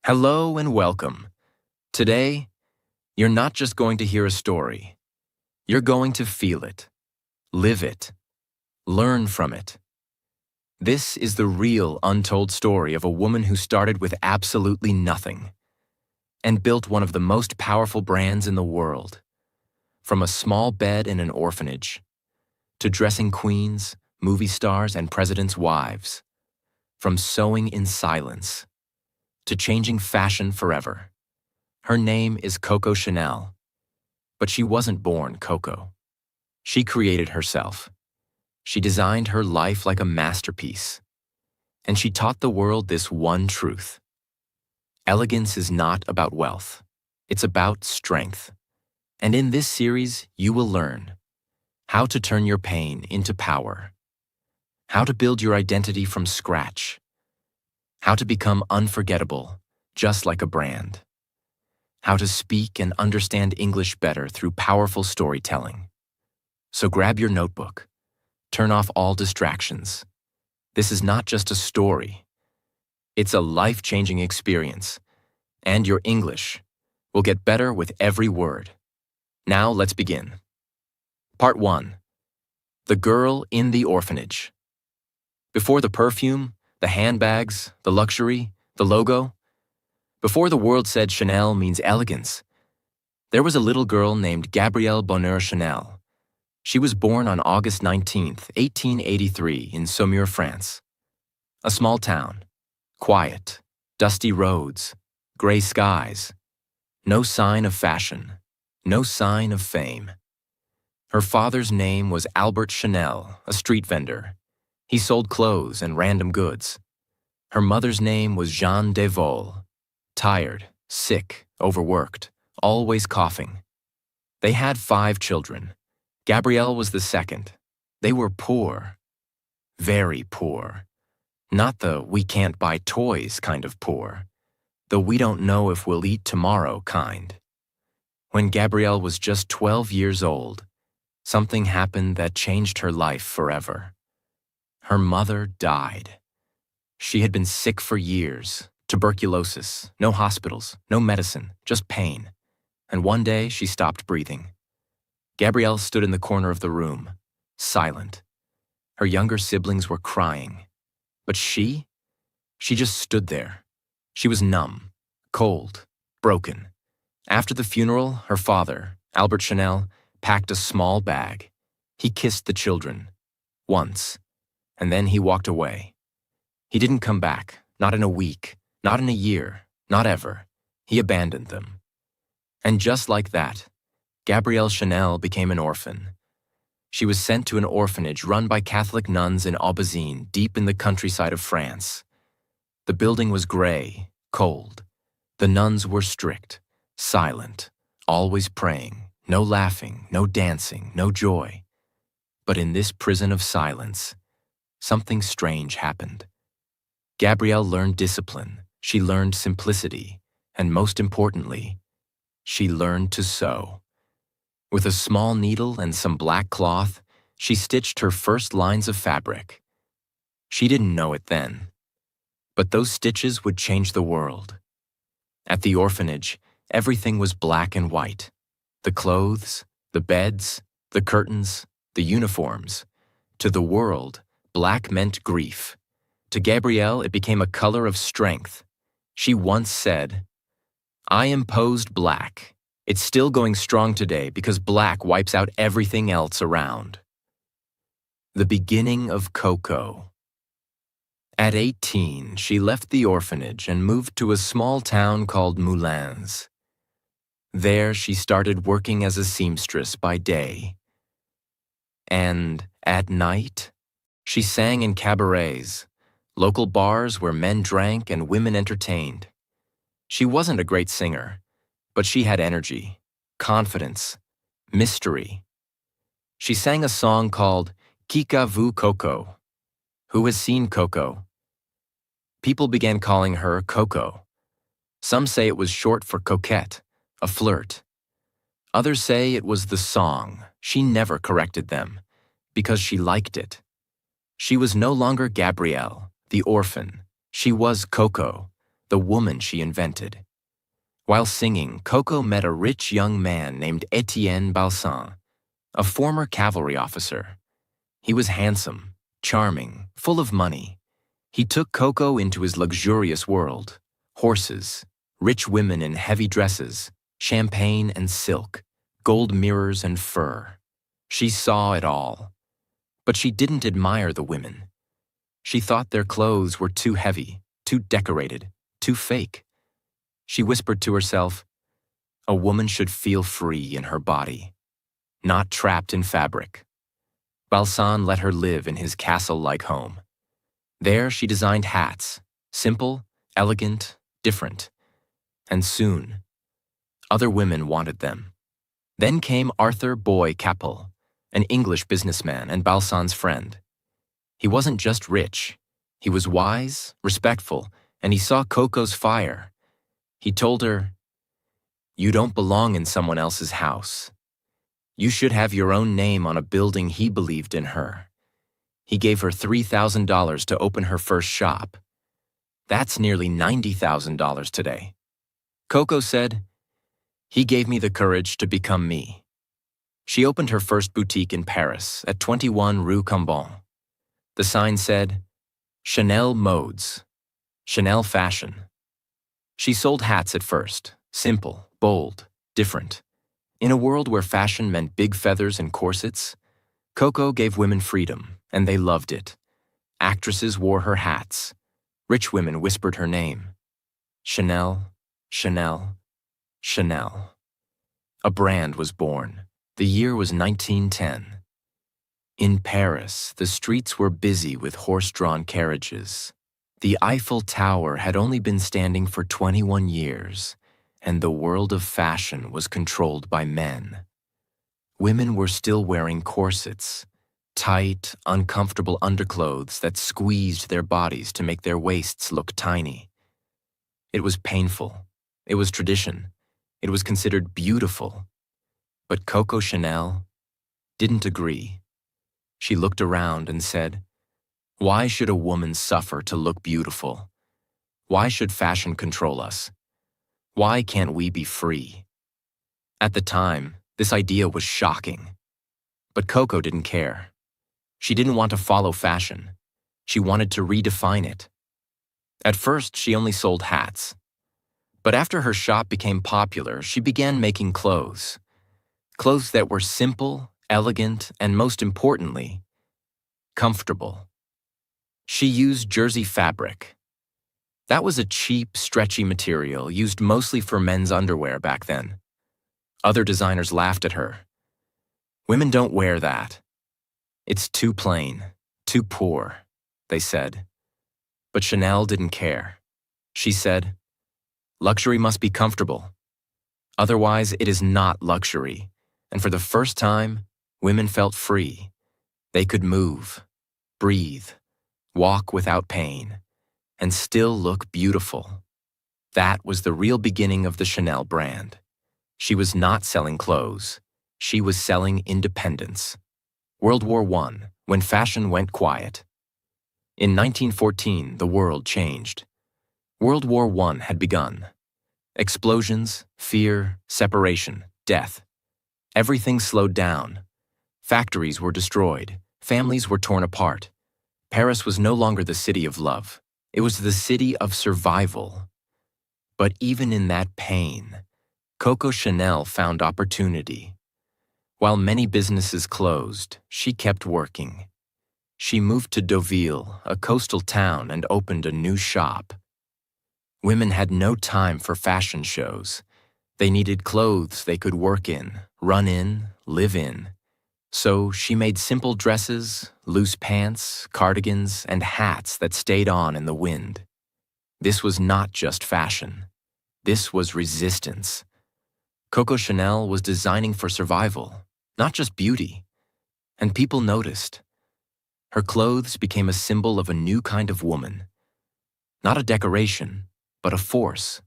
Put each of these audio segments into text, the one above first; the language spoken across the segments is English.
Hello and welcome. Today, you're not just going to hear a story. You're going to feel it, live it, learn from it. This is the real untold story of a woman who started with absolutely nothing and built one of the most powerful brands in the world. From a small bed in an orphanage to dressing queens, movie stars, and presidents' wives. From sewing in silence to changing fashion forever. Her name is Coco Chanel, but she wasn't born Coco. She created herself. She designed her life like a masterpiece, and she taught the world this one truth. Elegance is not about wealth. It's about strength. And in this series, you will learn how to turn your pain into power, how to build your identity from scratch, how to become unforgettable, just like a brand, how to speak and understand English better through powerful storytelling. So grab your notebook, turn off all distractions. This is not just a story. It's a life-changing experience, and your English will get better with every word. Now let's begin. Part 1. The Girl in the Orphanage. Before the perfume, the handbags, the luxury, the logo, before the world said Chanel means elegance, there was a little girl named Gabrielle Bonheur Chanel. She was born on August 19, 1883 in Saumur, France. A small town, quiet, dusty roads, gray skies, no sign of fashion, no sign of fame. Her father's name was Albert Chanel, a street vendor. He sold clothes and random goods. Her mother's name was Jeanne Devol, tired, sick, overworked, always coughing. They had 5 children. Gabrielle was the second. They were poor, very poor. Not the we can't buy toys kind of poor, the we don't know if we'll eat tomorrow kind. When Gabrielle was just 12 years old, something happened that changed her life forever. Her mother died. She had been sick for years, tuberculosis, no hospitals, no medicine, just pain. And one day she stopped breathing. Gabrielle stood in the corner of the room, silent. Her younger siblings were crying. But she just stood there. She was numb, cold, broken. After the funeral, her father, Albert Chanel, packed a small bag. He kissed the children, once, and then he walked away. He didn't come back, not in a week, not in a year, not ever. He abandoned them. And just like that, Gabrielle Chanel became an orphan. She was sent to an orphanage run by Catholic nuns in Aubazine, deep in the countryside of France. The building was gray, cold. The nuns were strict, silent, always praying, no laughing, no dancing, no joy. But in this prison of silence, something strange happened. Gabrielle learned discipline, she learned simplicity, and most importantly, she learned to sew. With a small needle and some black cloth, she stitched her first lines of fabric. She didn't know it then, but those stitches would change the world. At the orphanage, everything was black and white. The clothes, the beds, the curtains, the uniforms. To the world, black meant grief. To Gabrielle, it became a color of strength. She once said, "I imposed black. It's still going strong today because black wipes out everything else around." The beginning of Coco. At 18, she left the orphanage and moved to a small town called Moulins. There, she started working as a seamstress by day. And at night, she sang in cabarets, local bars where men drank and women entertained. She wasn't a great singer, but she had energy, confidence, mystery. She sang a song called Qui a vu Coco? Who has seen Coco? People began calling her Coco. Some say it was short for coquette, a flirt. Others say it was the song. She never corrected them, because she liked it. She was no longer Gabrielle, the orphan. She was Coco, the woman she invented. While singing, Coco met a rich young man named Etienne Balsan, a former cavalry officer. He was handsome, charming, full of money. He took Coco into his luxurious world: horses, rich women in heavy dresses, champagne and silk, gold mirrors and fur. She saw it all. But she didn't admire the women. She thought their clothes were too heavy, too decorated, too fake. She whispered to herself, a woman should feel free in her body, not trapped in fabric. Balsan let her live in his castle-like home. There she designed hats, simple, elegant, different. And soon, other women wanted them. Then came Arthur Boy Capel, an English businessman and Balsan's friend. He wasn't just rich. He was wise, respectful, and he saw Coco's fire. He told her, "You don't belong in someone else's house. You should have your own name on a building." He believed in her. He gave her $3,000 to open her first shop. That's nearly $90,000 today. Coco said, "He gave me the courage to become me." She opened her first boutique in Paris at 21 Rue Cambon. The sign said, Chanel Modes, Chanel Fashion. She sold hats at first, simple, bold, different. In a world where fashion meant big feathers and corsets, Coco gave women freedom, and they loved it. Actresses wore her hats. Rich women whispered her name. Chanel, Chanel, Chanel. A brand was born. The year was 1910. In Paris, the streets were busy with horse-drawn carriages. The Eiffel Tower had only been standing for 21 years, and the world of fashion was controlled by men. Women were still wearing corsets, tight, uncomfortable underclothes that squeezed their bodies to make their waists look tiny. It was painful. It was tradition. It was considered beautiful. But Coco Chanel didn't agree. She looked around and said, "Why should a woman suffer to look beautiful? Why should fashion control us? Why can't we be free?" At the time, this idea was shocking. But Coco didn't care. She didn't want to follow fashion. She wanted to redefine it. At first, she only sold hats. But after her shop became popular, she began making clothes. Clothes that were simple, elegant, and most importantly, comfortable. She used jersey fabric. That was a cheap, stretchy material used mostly for men's underwear back then. Other designers laughed at her. "Women don't wear that. It's too plain, too poor," they said. But Chanel didn't care. She said, "Luxury must be comfortable. Otherwise, it is not luxury." And for the first time, women felt free. They could move, breathe, walk without pain, and still look beautiful. That was the real beginning of the Chanel brand. She was not selling clothes. She was selling independence. World War I, when fashion went quiet. In 1914, the world changed. World War I had begun. Explosions, fear, separation, death. Everything slowed down. Factories were destroyed. Families were torn apart. Paris was no longer the city of love. It was the city of survival. But even in that pain, Coco Chanel found opportunity. While many businesses closed, she kept working. She moved to Deauville, a coastal town, and opened a new shop. Women had no time for fashion shows. They needed clothes they could work in, run in, live in. So she made simple dresses, loose pants, cardigans, and hats that stayed on in the wind. This was not just fashion. This was resistance. Coco Chanel was designing for survival, not just beauty. And people noticed. Her clothes became a symbol of a new kind of woman. Not a decoration, but a force.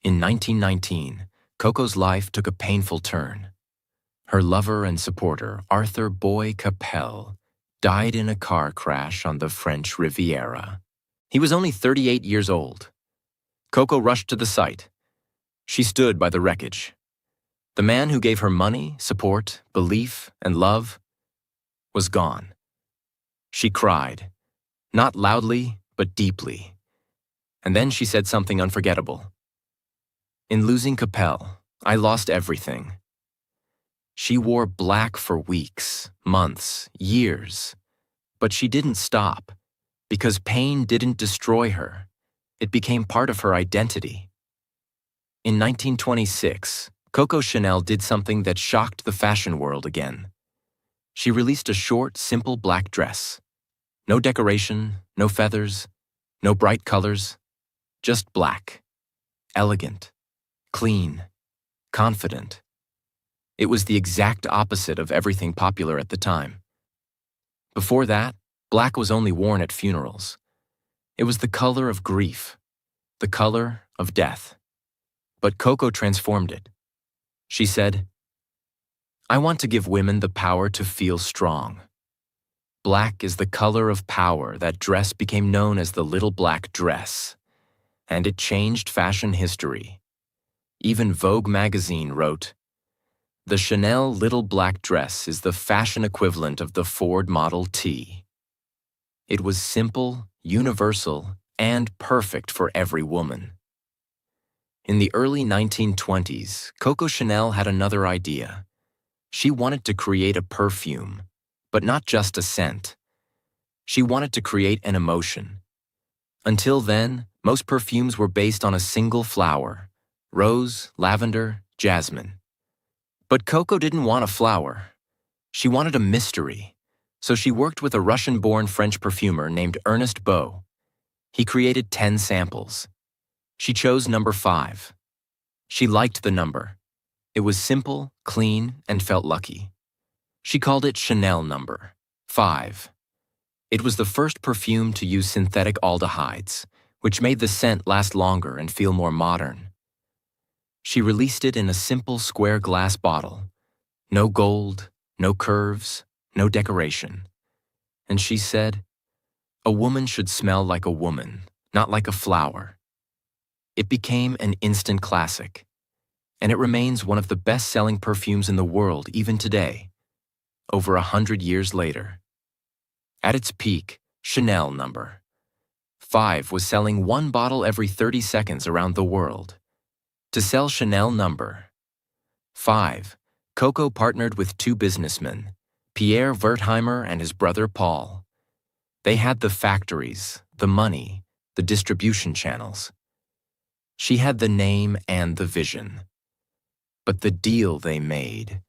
In 1919, Coco's life took a painful turn. Her lover and supporter, Arthur Boy Capel, died in a car crash on the French Riviera. He was only 38 years old. Coco rushed to the site. She stood by the wreckage. The man who gave her money, support, belief, and love was gone. She cried, not loudly, but deeply. And then she said something unforgettable. In losing Capel, I lost everything. She wore black for weeks, months, years. But she didn't stop, because pain didn't destroy her. It became part of her identity. In 1926, Coco Chanel did something that shocked the fashion world again. She released a short, simple black dress. No decoration, no feathers, no bright colors, just black. Elegant, clean, confident. It was the exact opposite of everything popular at the time. Before that, black was only worn at funerals. It was the color of grief, the color of death. But Coco transformed it. She said, I want to give women the power to feel strong. Black is the color of power. That dress became known as the little black dress. And it changed fashion history. Even Vogue magazine wrote, the Chanel little black dress is the fashion equivalent of the Ford Model T. It was simple, universal, and perfect for every woman. In the early 1920s, Coco Chanel had another idea. She wanted to create a perfume, but not just a scent. She wanted to create an emotion. Until then, most perfumes were based on a single flower: rose, lavender, jasmine. But Coco didn't want a flower. She wanted a mystery. So she worked with a Russian-born French perfumer named Ernest Beau. He created 10 samples. She chose number 5. She liked the number. It was simple, clean, and felt lucky. She called it Chanel number 5. It was the first perfume to use synthetic aldehydes, which made the scent last longer and feel more modern. She released it in a simple square glass bottle. No gold, no curves, no decoration. And she said, a woman should smell like a woman, not like a flower. It became an instant classic, and it remains one of the best-selling perfumes in the world even today, over 100 years later. At its peak, Chanel number 5 was selling 1 bottle every 30 seconds around the world. To sell Chanel number 5, Coco partnered with 2 businessmen, Pierre Wertheimer and his brother Paul. They had the factories, the money, the distribution channels. She had the name and the vision. But the deal they made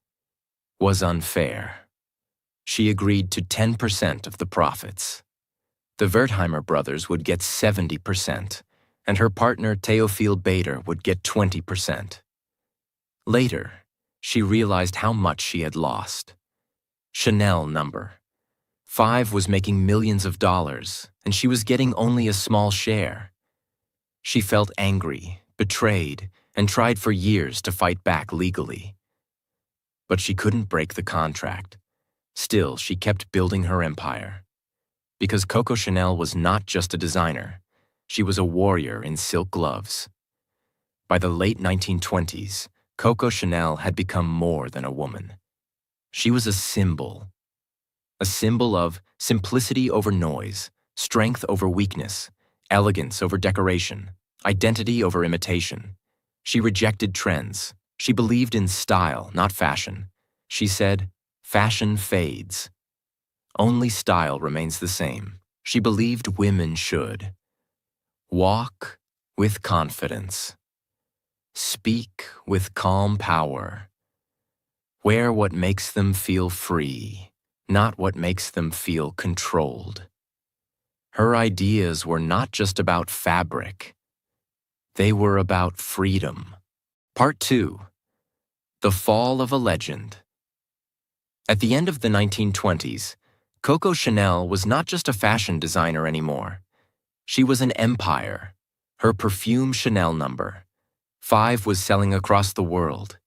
was unfair. She agreed to 10% of the profits. The Wertheimer brothers would get 70%, and her partner Théophile Bader would get 20%. Later, she realized how much she had lost. Chanel number 5 was making millions of dollars, and she was getting only a small share. She felt angry, betrayed, and tried for years to fight back legally. But she couldn't break the contract. Still, she kept building her empire. Because Coco Chanel was not just a designer, she was a warrior in silk gloves. By the late 1920s, Coco Chanel had become more than a woman. She was a symbol of simplicity over noise, strength over weakness, elegance over decoration, identity over imitation. She rejected trends. She believed in style, not fashion. She said, fashion fades. Only style remains the same. She believed women should walk with confidence, speak with calm power, wear what makes them feel free, not what makes them feel controlled. Her ideas were not just about fabric. They were about freedom. Part 2. The Fall of a Legend. At the end of the 1920s, Coco Chanel was not just a fashion designer anymore. She was an empire. Her perfume Chanel number 5 was selling across the world.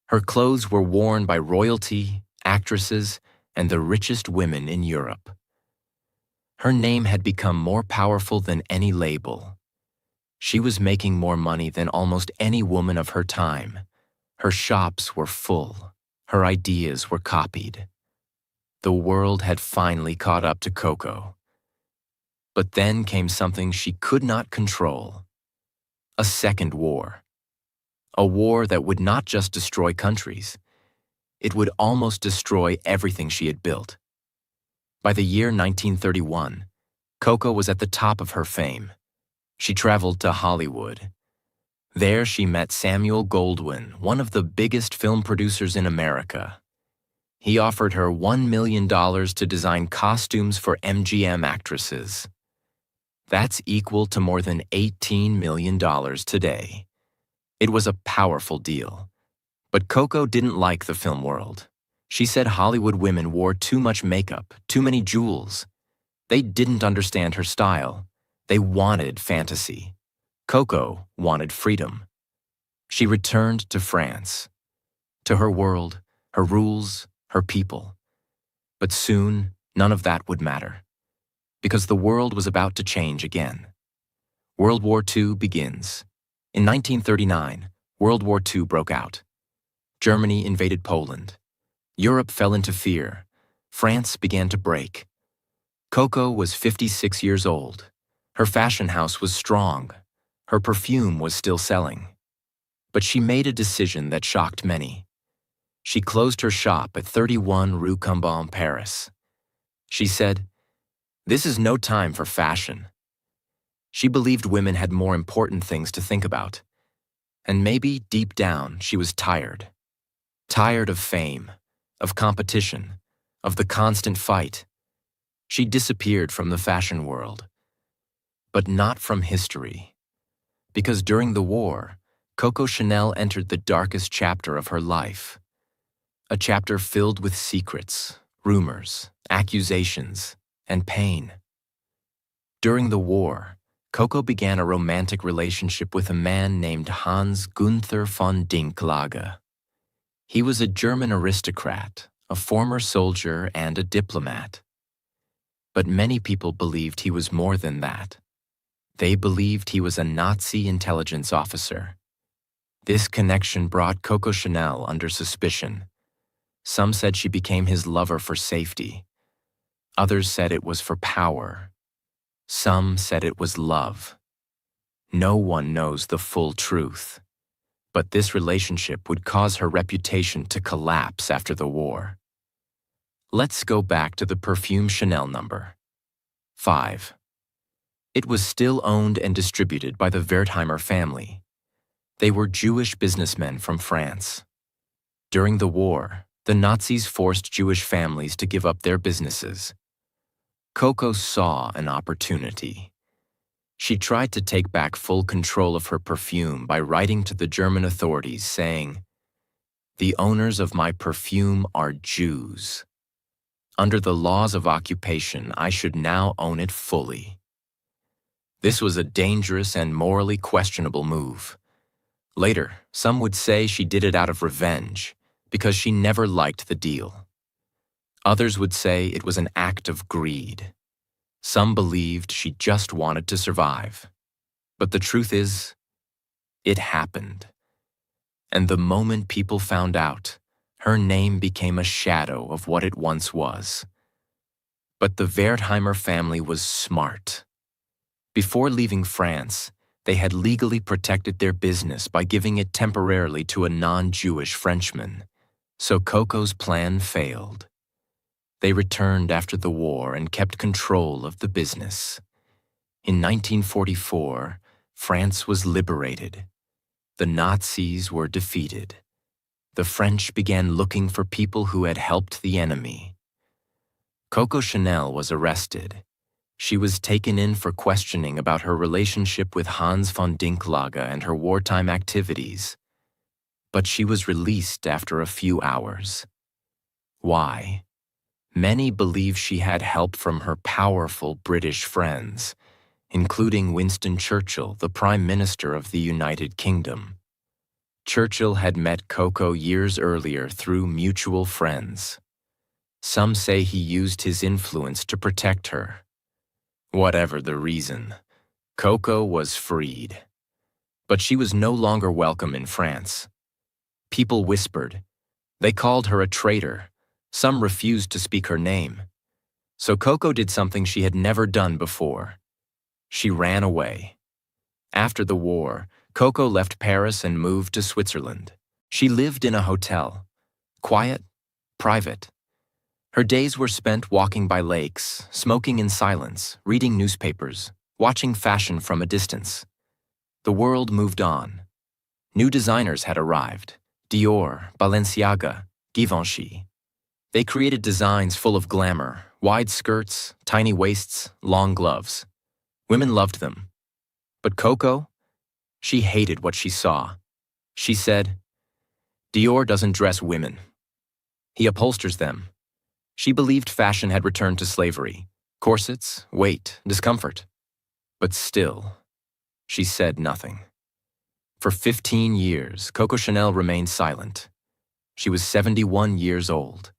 Her clothes were worn by royalty, actresses, and the richest women in Europe. Her name had become more powerful than any label. She was making more money than almost any woman of her time. Her shops were full. Her ideas were copied. The world had finally caught up to Coco. But then came something she could not control. A second war. A war that would not just destroy countries. It would almost destroy everything she had built. By the year 1931, Coco was at the top of her fame. She traveled to Hollywood. There she met Samuel Goldwyn, one of the biggest film producers in America. He offered her $1 million to design costumes for MGM actresses. That's equal to more than $18 million today. It was a powerful deal. But Coco didn't like the film world. She said Hollywood women wore too much makeup, too many jewels. They didn't understand her style. They wanted fantasy. Coco wanted freedom. She returned to France, to her world, her rules, her people. But soon, none of that would matter, because the world was about to change again. World War II begins. In 1939, World War II broke out. Germany invaded Poland. Europe fell into fear. France began to break. Coco was 56 years old. Her fashion house was strong. Her perfume was still selling. But she made a decision that shocked many. She closed her shop at 31 Rue Cambon, Paris. She said, "This is no time for fashion." She believed women had more important things to think about. And maybe deep down she was tired. Tired of fame, of competition, of the constant fight. She disappeared from the fashion world. But not from history. Because during the war, Coco Chanel entered the darkest chapter of her life. A chapter filled with secrets, rumors, accusations, and pain. During the war, Coco began a romantic relationship with a man named Hans Gunther von Dinklage. He was a German aristocrat, a former soldier, and a diplomat. But many people believed he was more than that. They believed he was a Nazi intelligence officer. This connection brought Coco Chanel under suspicion. Some said she became his lover for safety. Others said it was for power. Some said it was love. No one knows the full truth. But this relationship would cause her reputation to collapse after the war. Let's go back to the perfume Chanel number 5. It was still owned and distributed by the Wertheimer family. They were Jewish businessmen from France. During the war, the Nazis forced Jewish families to give up their businesses. Coco saw an opportunity. She tried to take back full control of her perfume by writing to the German authorities saying, "The owners of my perfume are Jews. Under the laws of occupation, I should now own it fully." This was a dangerous and morally questionable move. Later, some would say she did it out of revenge because she never liked the deal. Others would say it was an act of greed. Some believed she just wanted to survive. But the truth is, it happened. And the moment people found out, her name became a shadow of what it once was. But the Wertheimer family was smart. Before leaving France, they had legally protected their business by giving it temporarily to a non-Jewish Frenchman. So Coco's plan failed. They returned after the war and kept control of the business. In 1944, France was liberated. The Nazis were defeated. The French began looking for people who had helped the enemy. Coco Chanel was arrested. She was taken in for questioning about her relationship with Hans von Dinklage and her wartime activities. But she was released after a few hours. Why? Many believe she had help from her powerful British friends, including Winston Churchill, the Prime Minister of the United Kingdom. Churchill had met Coco years earlier through mutual friends. Some say he used his influence to protect her. Whatever the reason, Coco was freed. But she was no longer welcome in France. People whispered. They called her a traitor. Some refused to speak her name. So Coco did something she had never done before. She ran away. After the war, Coco left Paris and moved to Switzerland. She lived in a hotel. Quiet, private. Her days were spent walking by lakes, smoking in silence, reading newspapers, watching fashion from a distance. The world moved on. New designers had arrived. Dior, Balenciaga, Givenchy. They created designs full of glamour, wide skirts, tiny waists, long gloves. Women loved them. But Coco? She hated what she saw. She said, "Dior doesn't dress women. He upholsters them." She believed fashion had returned to slavery, corsets, weight, discomfort. But still, she said nothing. For 15 years, Coco Chanel remained silent. She was 71 years old.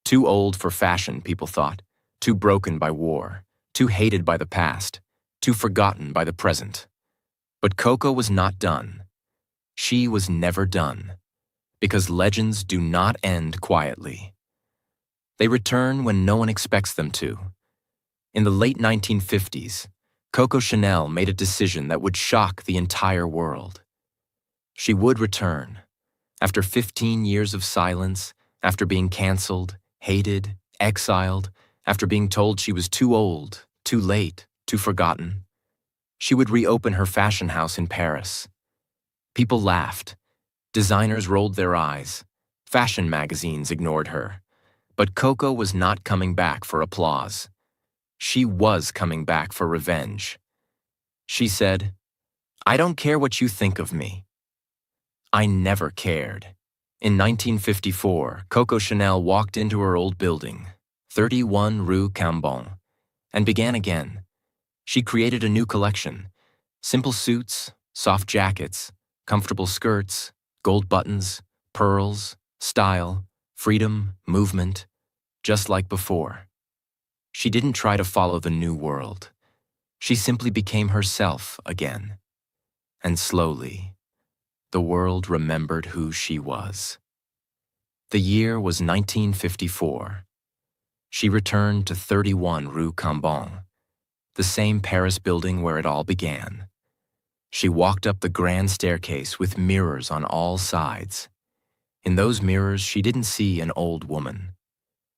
Too old for fashion, people thought. Too broken by war. Too hated by the past. Too forgotten by the present. But Coco was not done. She was never done. Because legends do not end quietly. They return when no one expects them to. In the late 1950s, Coco Chanel made a decision that would shock the entire world. She would return. After 15 years of silence, after being canceled, hated, exiled, after being told she was too old, too late, too forgotten, she would reopen her fashion house in Paris. People laughed. Designers rolled their eyes. Fashion magazines ignored her. But Coco was not coming back for applause. She was coming back for revenge. She said, "I don't care what you think of me." I never cared. In 1954, Coco Chanel walked into her old building, 31 Rue Cambon, and began again. She created a new collection. Simple suits, soft jackets, comfortable skirts, gold buttons, pearls, style, freedom, movement, just like before. She didn't try to follow the new world. She simply became herself again. And slowly, the world remembered who she was. The year was 1954. She returned to 31 Rue Cambon, the same Paris building where it all began. She walked up the grand staircase with mirrors on all sides. In those mirrors, she didn't see an old woman.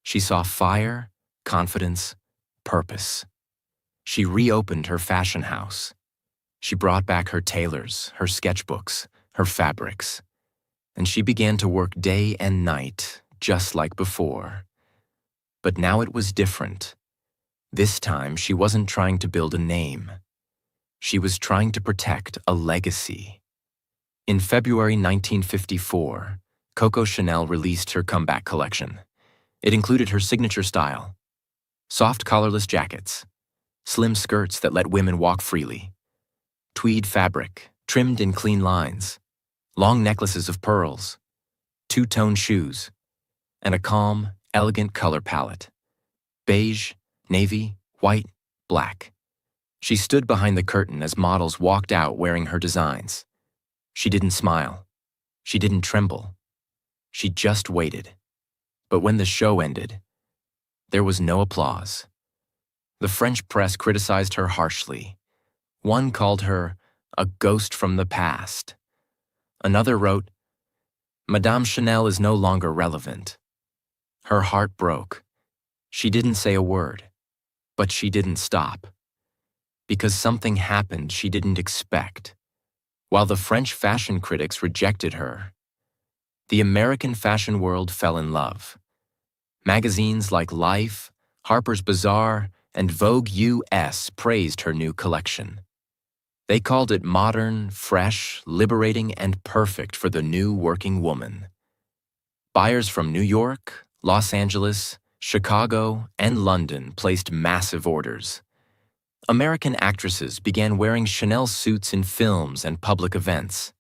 She saw fire, confidence, purpose. She reopened her fashion house. She brought back her tailors, her sketchbooks, her fabrics. And she began to work day and night, just like before. But now it was different. This time, she wasn't trying to build a name. She was trying to protect a legacy. In February 1954, Coco Chanel released her comeback collection. It included her signature style: soft collarless jackets, slim skirts that let women walk freely, tweed fabric trimmed in clean lines, long necklaces of pearls, two-tone shoes, and a calm, elegant color palette: beige, navy, white, black. She stood behind the curtain as models walked out wearing her designs. She didn't smile. She didn't tremble. She just waited. But when the show ended, there was no applause. The French press criticized her harshly. One called her a ghost from the past. Another wrote, "Madame Chanel is no longer relevant." Her heart broke. She didn't say a word, but she didn't stop. Because something happened she didn't expect. While the French fashion critics rejected her, the American fashion world fell in love. Magazines like Life, Harper's Bazaar, and Vogue US praised her new collection. They called it modern, fresh, liberating, and perfect for the new working woman. Buyers from New York, Los Angeles, Chicago, and London placed massive orders. American actresses began wearing Chanel suits in films and public events.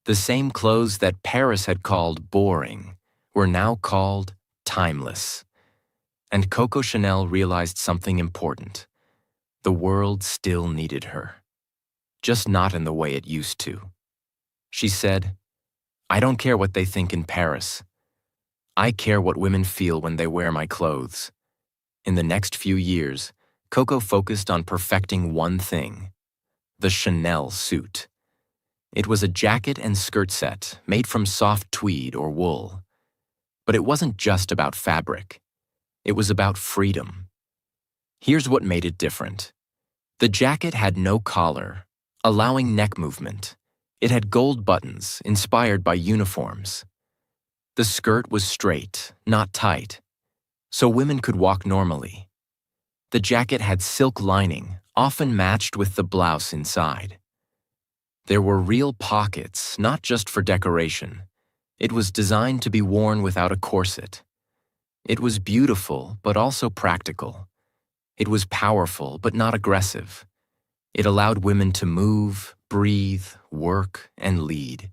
The same clothes that Paris had called boring were now called timeless. And Coco Chanel realized something important. The world still needed her. just not in the way it used to. She said, "I don't care what they think in Paris. I care what women feel when they wear my clothes." In the next few years, Coco focused on perfecting one thing: the Chanel suit. It was a jacket and skirt set made from soft tweed or wool. But it wasn't just about fabric. It was about freedom. Here's what made it different. The jacket had no collar, allowing neck movement. It had gold buttons inspired by uniforms. The skirt was straight, not tight, so women could walk normally. The jacket had silk lining, often matched with the blouse inside. There were real pockets, not just for decoration. It was designed to be worn without a corset. It was beautiful, but also practical. It was powerful, but not aggressive. It allowed women to move, breathe, work, and lead.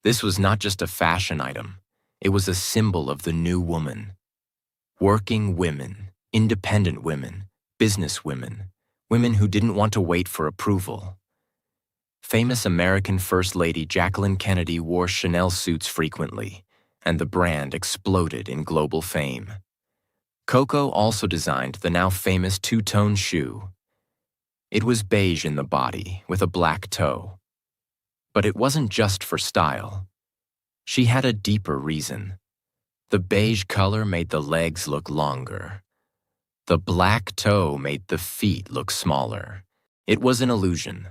This was not just a fashion item. It was a symbol of the new woman. Working women, independent women, business women, women who didn't want to wait for approval. Famous American First Lady Jacqueline Kennedy wore Chanel suits frequently, and the brand exploded in global fame. Coco also designed the now famous two-tone shoe. It was beige in the body with a black toe. But it wasn't just for style. She had a deeper reason. The beige color made the legs look longer. The black toe made the feet look smaller. It was an illusion.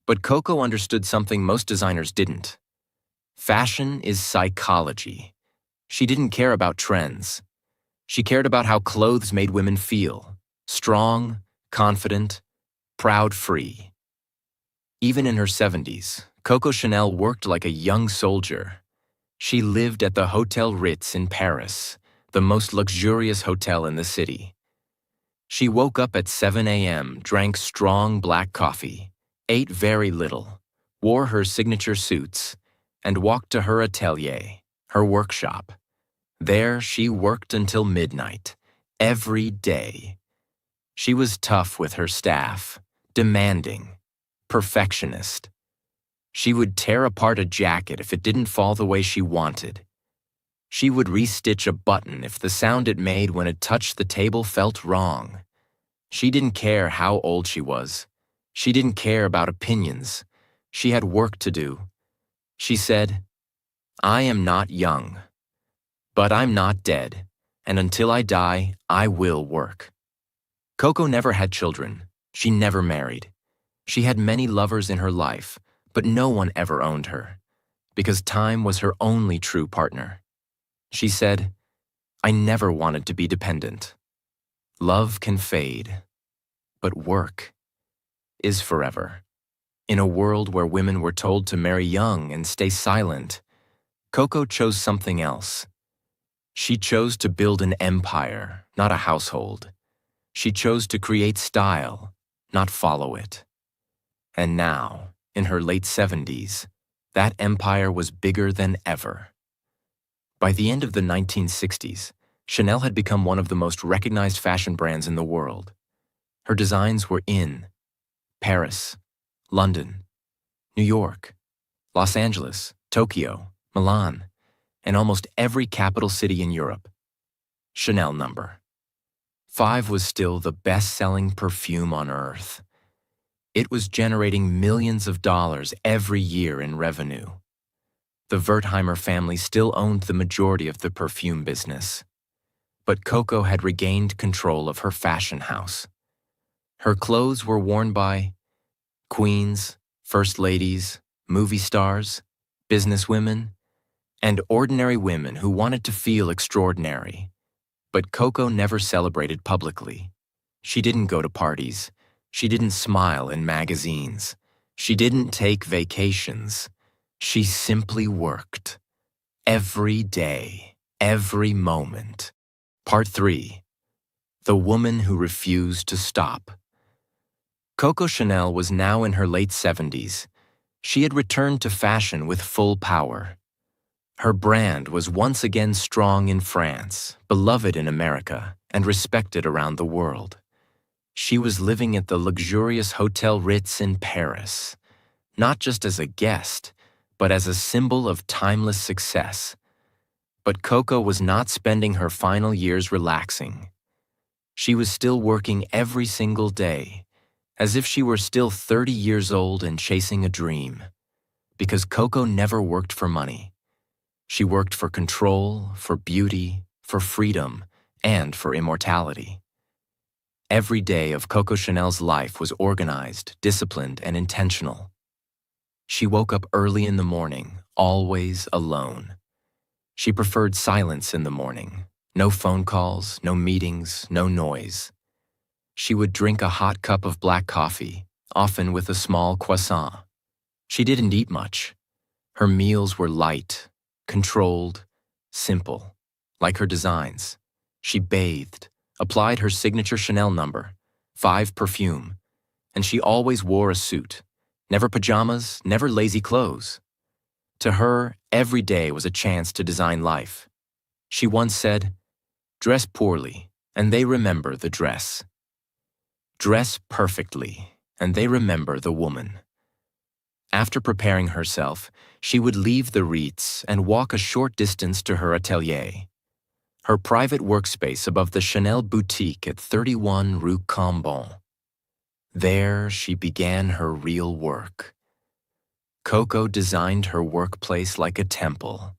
But Coco understood something most designers didn't. Fashion is psychology. She didn't care about trends. She cared about how clothes made women feel: strong, confident, proud, free. Even in her 70s, Coco Chanel worked like a young soldier. She lived at the Hotel Ritz in Paris, the most luxurious hotel in the city. She woke up at 7 a.m., drank strong black coffee, ate very little, wore her signature suits, and walked to her atelier, her workshop. There she worked until midnight, every day. She was tough with her staff, demanding, perfectionist. She would tear apart a jacket if it didn't fall the way she wanted. She would restitch a button if the sound it made when it touched the table felt wrong. She didn't care how old she was. She didn't care about opinions. She had work to do. She said, "I am not young, but I'm not dead, and until I die, I will work." Coco never had children. She never married. She had many lovers in her life, but no one ever owned her, because time was her only true partner. She said, "I never wanted to be dependent. Love can fade, but work is forever." In a world where women were told to marry young and stay silent, Coco chose something else. She chose to build an empire, not a household. She chose to create style, not follow it. And now, in her late 70s, that empire was bigger than ever. By the end of the 1960s, Chanel had become one of the most recognized fashion brands in the world. Her designs were in Paris, London, New York, Los Angeles, Tokyo, Milan, and almost every capital city in Europe. Chanel No. 5 was still the best-selling perfume on earth. It was generating millions of dollars every year in revenue. The Wertheimer family still owned the majority of the perfume business. But Coco had regained control of her fashion house. Her clothes were worn by queens, first ladies, movie stars, businesswomen, and ordinary women who wanted to feel extraordinary. But Coco never celebrated publicly. She didn't go to parties. She didn't smile in magazines. She didn't take vacations. She simply worked. Every day, every moment. Part 3. The Woman Who Refused to Stop. Coco Chanel was now in her late 70s. She had returned to fashion with full power. Her brand was once again strong in France, beloved in America, and respected around the world. She was living at the luxurious Hotel Ritz in Paris, not just as a guest, but as a symbol of timeless success. But Coco was not spending her final years relaxing. She was still working every single day, as if she were still 30 years old and chasing a dream. Because Coco never worked for money. She worked for control, for beauty, for freedom, and for immortality. Every day of Coco Chanel's life was organized, disciplined, and intentional. She woke up early in the morning, always alone. She preferred silence in the morning. No phone calls, no meetings, no noise. She would drink a hot cup of black coffee, often with a small croissant. She didn't eat much. Her meals were light, controlled, simple, like her designs. She bathed, applied her signature Chanel number, 5 perfume, and she always wore a suit. Never pajamas, never lazy clothes. To her, every day was a chance to design life. She once said, "Dress poorly, and they remember the dress. Dress perfectly, and they remember the woman." After preparing herself, she would leave the Ritz and walk a short distance to her atelier, her private workspace above the Chanel boutique at 31 Rue Cambon. There she began her real work. Coco designed her workplace like a temple.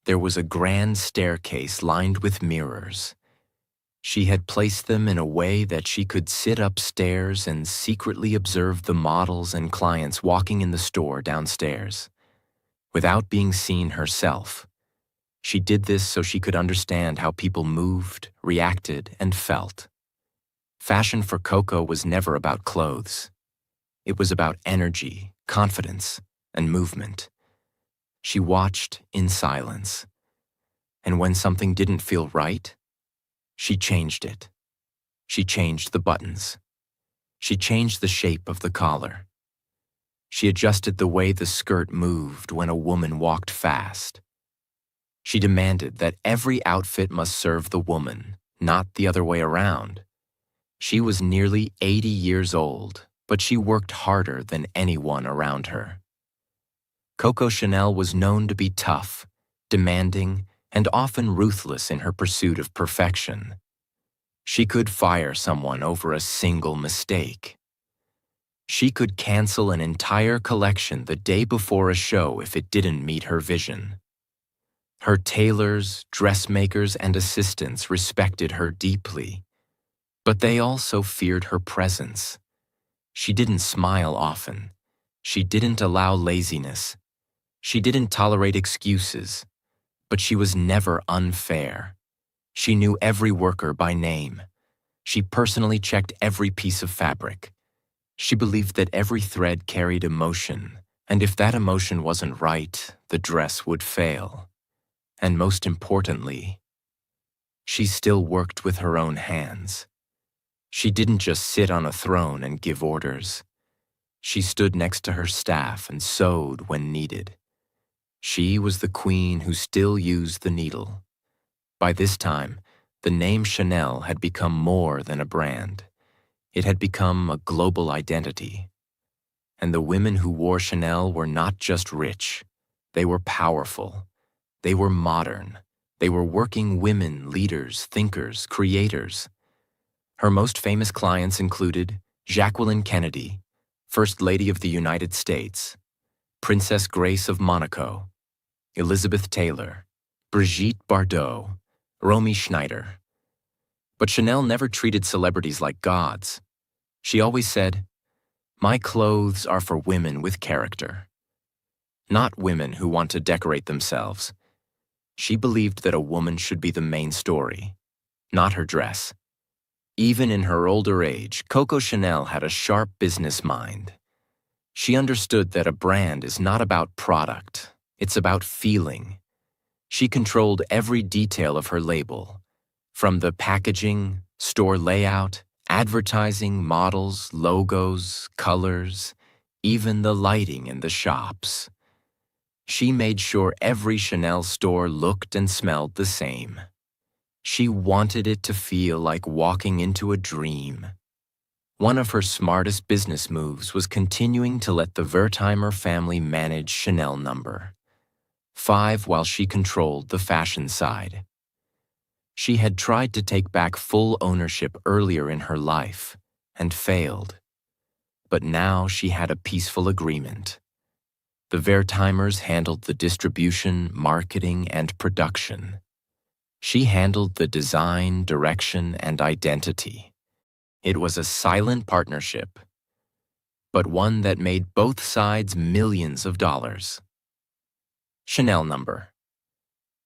There was a grand staircase lined with mirrors. She had placed them in a way that she could sit upstairs and secretly observe the models and clients walking in the store downstairs, without being seen herself. She did this so she could understand how people moved, reacted, and felt. Fashion for Coco was never about clothes. It was about energy, confidence, and movement. She watched in silence. And when something didn't feel right, she changed it. She changed the buttons. She changed the shape of the collar. She adjusted the way the skirt moved when a woman walked fast. She demanded that every outfit must serve the woman, not the other way around. She was nearly 80 years old, but she worked harder than anyone around her. Coco Chanel was known to be tough, demanding, and often ruthless in her pursuit of perfection. She could fire someone over a single mistake. She could cancel an entire collection the day before a show if it didn't meet her vision. Her tailors, dressmakers, and assistants respected her deeply, but they also feared her presence. She didn't smile often. She didn't allow laziness. She didn't tolerate excuses. But she was never unfair. She knew every worker by name. She personally checked every piece of fabric. She believed that every thread carried emotion, and if that emotion wasn't right, the dress would fail. And most importantly, she still worked with her own hands. She didn't just sit on a throne and give orders. She stood next to her staff and sewed when needed. She was the queen who still used the needle. By this time, the name Chanel had become more than a brand. It had become a global identity. And the women who wore Chanel were not just rich. They were powerful. They were modern. They were working women, leaders, thinkers, creators. Her most famous clients included Jacqueline Kennedy, First Lady of the United States, Princess Grace of Monaco, Elizabeth Taylor, Brigitte Bardot, Romy Schneider. But Chanel never treated celebrities like gods. She always said, "My clothes are for women with character," not women who want to decorate themselves. She believed that a woman should be the main story, not her dress. Even in her older age, Coco Chanel had a sharp business mind. She understood that a brand is not about product, it's about feeling. She controlled every detail of her label, from the packaging, store layout, advertising, models, logos, colors, even the lighting in the shops. She made sure every Chanel store looked and smelled the same. She wanted it to feel like walking into a dream. One of her smartest business moves was continuing to let the Wertheimer family manage Chanel number 5 while she controlled the fashion side. She had tried to take back full ownership earlier in her life and failed. But now she had a peaceful agreement. The Wertheimers handled the distribution, marketing, and production. She handled the design, direction, and identity. It was a silent partnership, but one that made both sides millions of dollars. Chanel number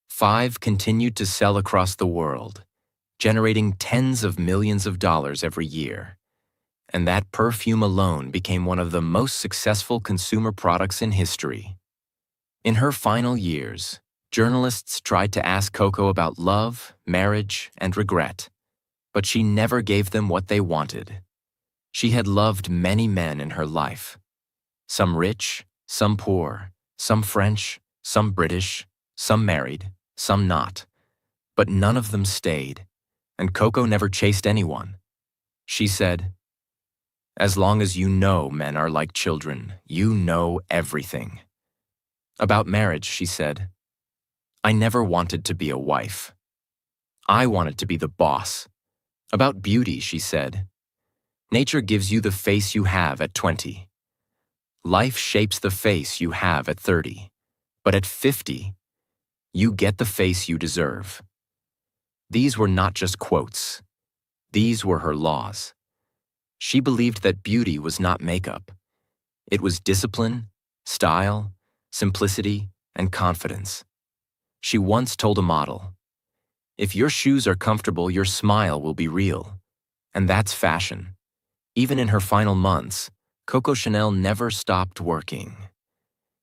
5 continued to sell across the world, generating tens of millions of dollars every year. And that perfume alone became one of the most successful consumer products in history. In her final years, journalists tried to ask Coco about love, marriage, and regret, but she never gave them what they wanted. She had loved many men in her life. Some rich, some poor, some French, some British, some married, some not. But none of them stayed, and Coco never chased anyone. She said, "As long as you know men are like children, you know everything." About marriage, she said, "I never wanted to be a wife. I wanted to be the boss." About beauty, she said, "Nature gives you the face you have at 20. Life shapes the face you have at 30. But at 50, you get the face you deserve." These were not just quotes. These were her laws. She believed that beauty was not makeup. It was discipline, style, simplicity, and confidence. She once told a model, "If your shoes are comfortable, your smile will be real." And that's fashion. Even in her final months, Coco Chanel never stopped working.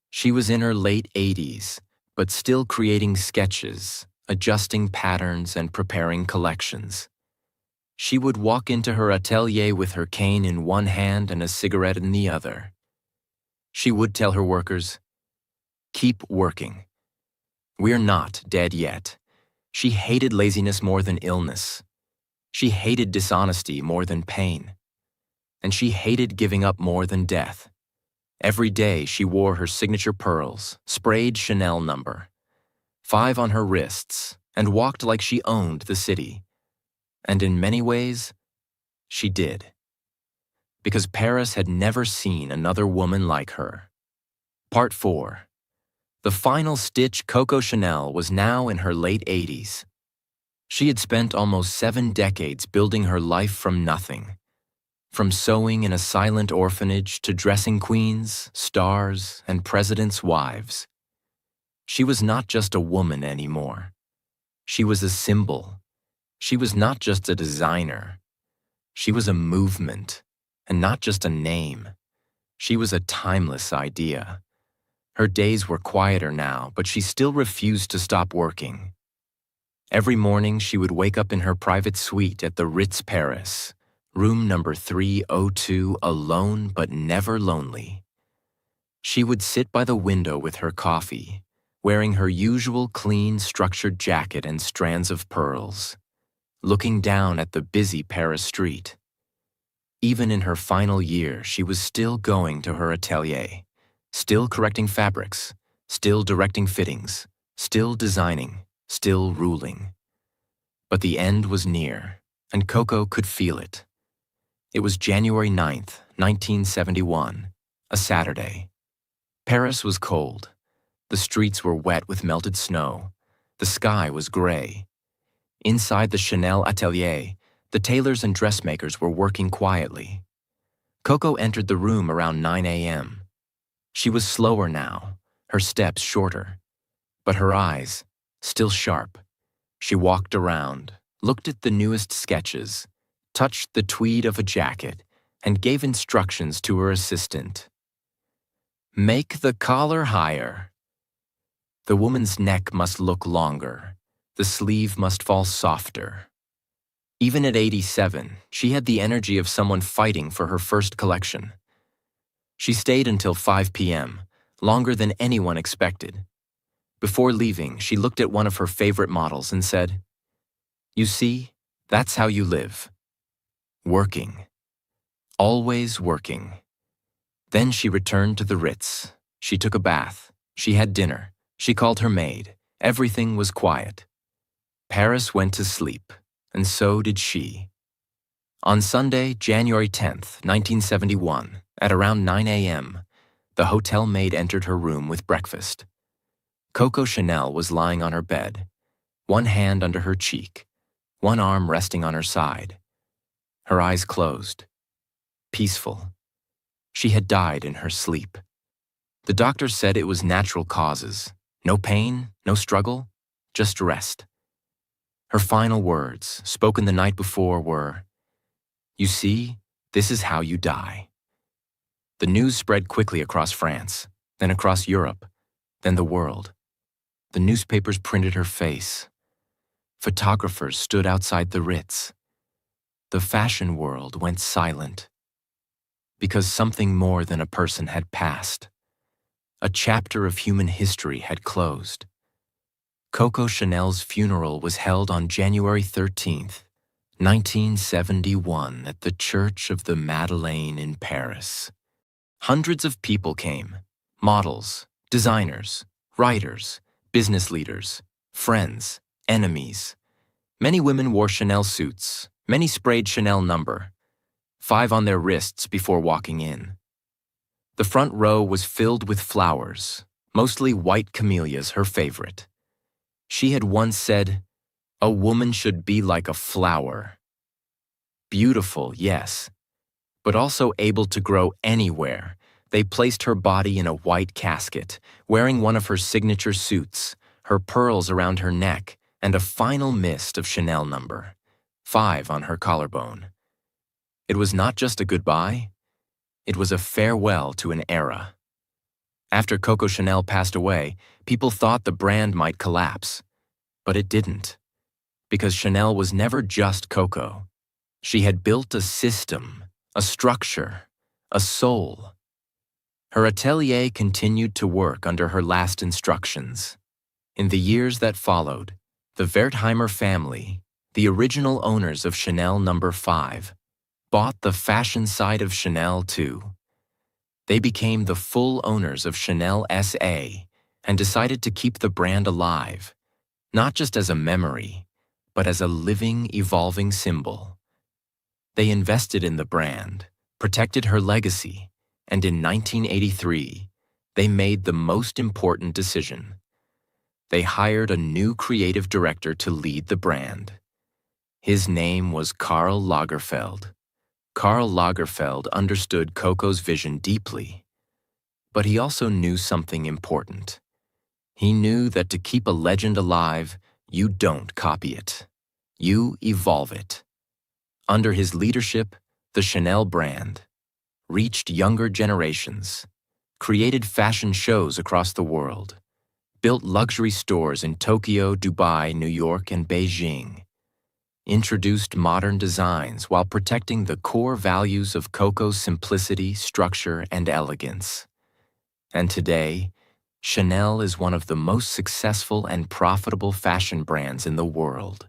She was in her late 80s, but still creating sketches, adjusting patterns, and preparing collections. She would walk into her atelier with her cane in one hand and a cigarette in the other. She would tell her workers, "Keep working. We're not dead yet." She hated laziness more than illness. She hated dishonesty more than pain. And she hated giving up more than death. Every day she wore her signature pearls, sprayed Chanel number 5 on her wrists, and walked like she owned the city. And in many ways, she did. Because Paris had never seen another woman like her. Part 4. The final stitch. Coco Chanel was now in her late 80s. She had spent almost 7 decades building her life from nothing. From sewing in a silent orphanage to dressing queens, stars, and presidents' wives. She was not just a woman anymore. She was a symbol. She was not just a designer. She was a movement, and not just a name. She was a timeless idea. Her days were quieter now, but she still refused to stop working. Every morning she would wake up in her private suite at the Ritz Paris, room number 302, alone but never lonely. She would sit by the window with her coffee, wearing her usual clean, structured jacket and strands of pearls, looking down at the busy Paris street. Even in her final year, she was still going to her atelier, still correcting fabrics, still directing fittings, still designing, still ruling. But the end was near, and Coco could feel it. It was January 9th, 1971, a Saturday. Paris was cold. The streets were wet with melted snow. The sky was gray. Inside the Chanel atelier, the tailors and dressmakers were working quietly. Coco entered the room around 9 a.m. She was slower now, her steps shorter, but her eyes still sharp. She walked around, looked at the newest sketches, touched the tweed of a jacket, and gave instructions to her assistant. "Make the collar higher. The woman's neck must look longer. The sleeve must fall softer." Even at 87, she had the energy of someone fighting for her first collection. She stayed until 5 p.m., longer than anyone expected. Before leaving, she looked at one of her favorite models and said, "You see, that's how you live. Working." always working. Then she returned to the Ritz. She took a bath. She had dinner. She called her maid. Everything was quiet. Paris went to sleep, and so did she. On Sunday, January 10th, 1971, at around 9 a.m., the hotel maid entered her room with breakfast. Coco Chanel was lying on her bed, one hand under her cheek, one arm resting on her side. Her eyes closed. Peaceful. She had died in her sleep. The doctor said it was natural causes. No pain, no struggle, just rest. Her final words, spoken the night before, were, "You see, this is how you die." The news spread quickly across France, then across Europe, then the world. The newspapers printed her face. Photographers stood outside the Ritz. The fashion world went silent. Because something more than a person had passed. A chapter of human history had closed. Coco Chanel's funeral was held on January 13th, 1971, at the Church of the Madeleine in Paris. Hundreds of people came: models, designers, writers, business leaders, friends, enemies. Many women wore Chanel suits. Many sprayed Chanel number 5 on their wrists before walking in. The front row was filled with flowers, mostly white camellias, her favorite. She had once said, "A woman should be like a flower." Beautiful, yes, but also able to grow anywhere. They placed her body in a white casket, wearing one of her signature suits, her pearls around her neck, and a final mist of Chanel number 5 on her collarbone. It was not just a goodbye, it was a farewell to an era. After Coco Chanel passed away, people thought the brand might collapse, but it didn't, because Chanel was never just Coco. She had built a system, a structure, a soul. Her atelier continued to work under her last instructions. In the years that followed, the Wertheimer family, the original owners of Chanel number 5, bought the fashion side of Chanel too. They became the full owners of Chanel SA and decided to keep the brand alive, not just as a memory, but as a living, evolving symbol. They invested in the brand, protected her legacy, and in 1983, they made the most important decision. They hired a new creative director to lead the brand. His name was Karl Lagerfeld. Karl Lagerfeld understood Coco's vision deeply, but he also knew something important. He knew that to keep a legend alive, you don't copy it. You evolve it. Under his leadership, the Chanel brand reached younger generations, created fashion shows across the world, built luxury stores in Tokyo, Dubai, New York, and Beijing, introduced modern designs while protecting the core values of Coco's simplicity, structure, and elegance. And today, Chanel is one of the most successful and profitable fashion brands in the world.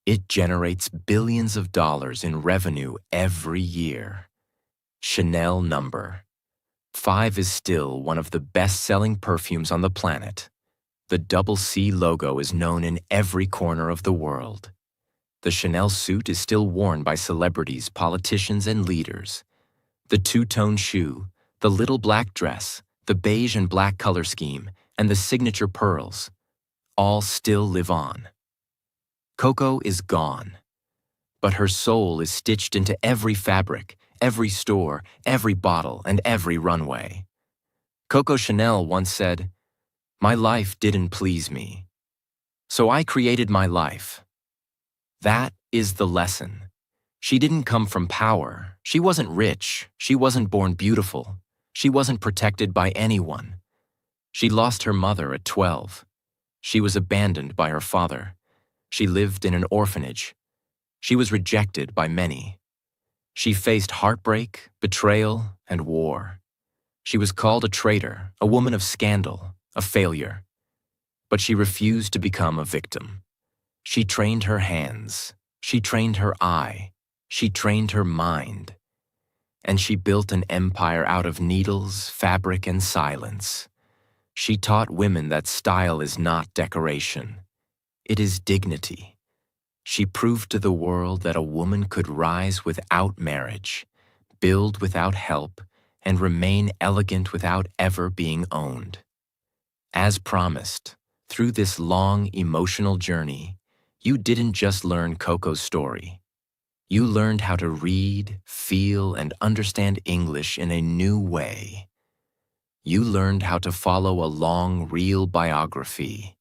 It generates billions of dollars in revenue every year. Chanel number 5 is still one of the best-selling perfumes on the planet. The double C logo is known in every corner of the world. The Chanel suit is still worn by celebrities, politicians, and leaders. The two-tone shoe, the little black dress, the beige and black color scheme, and the signature pearls, all still live on. Coco is gone, but her soul is stitched into every fabric, every store, every bottle, and every runway. Coco Chanel once said, "My life didn't please me, so I created my life." That is the lesson. She didn't come from power. She wasn't rich. She wasn't born beautiful. She wasn't protected by anyone. She lost her mother at 12. She was abandoned by her father. She lived in an orphanage. She was rejected by many. She faced heartbreak, betrayal, and war. She was called a traitor, a woman of scandal, a failure. But she refused to become a victim. She trained her hands. She trained her eye. She trained her mind. and she built an empire out of needles, fabric, and silence. She taught women that style is not decoration. It is dignity. She proved to the world that a woman could rise without marriage, build without help, and remain elegant without ever being owned. As promised, through this long, emotional journey, you didn't just learn Coco's story. You learned how to read, feel, and understand English in a new way. You learned how to follow a long, real biography.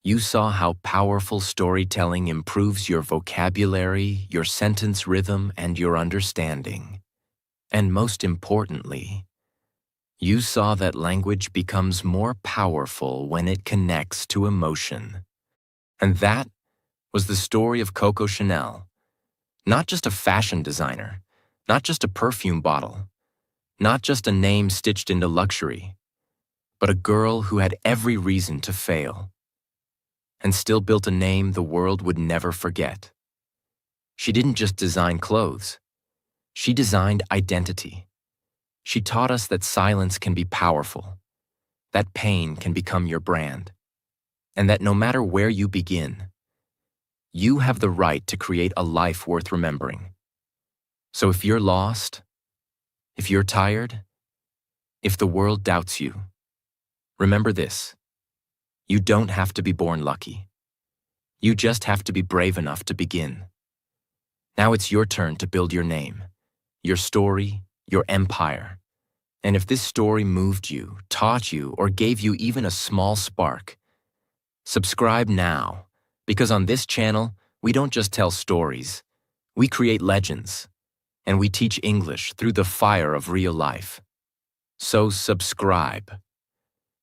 You saw how powerful storytelling improves your vocabulary, your sentence rhythm, and your understanding. And most importantly, you saw that language becomes more powerful when it connects to emotion. And that was the story of Coco Chanel. Not just a fashion designer, not just a perfume bottle, not just a name stitched into luxury, but a girl who had every reason to fail and still built a name the world would never forget. She didn't just design clothes. She designed identity. She taught us that silence can be powerful, that pain can become your brand, and that no matter where you begin, you have the right to create a life worth remembering. So if you're lost, if you're tired, if the world doubts you, remember this: you don't have to be born lucky. You just have to be brave enough to begin. Now it's your turn to build your name, your story, your empire. And if this story moved you, taught you, or gave you even a small spark, subscribe now, because on this channel, we don't just tell stories, we create legends, and we teach English through the fire of real life. So subscribe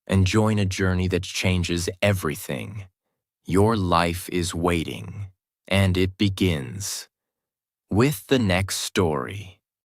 and join a journey that changes everything. Your life is waiting, and it begins with the next story.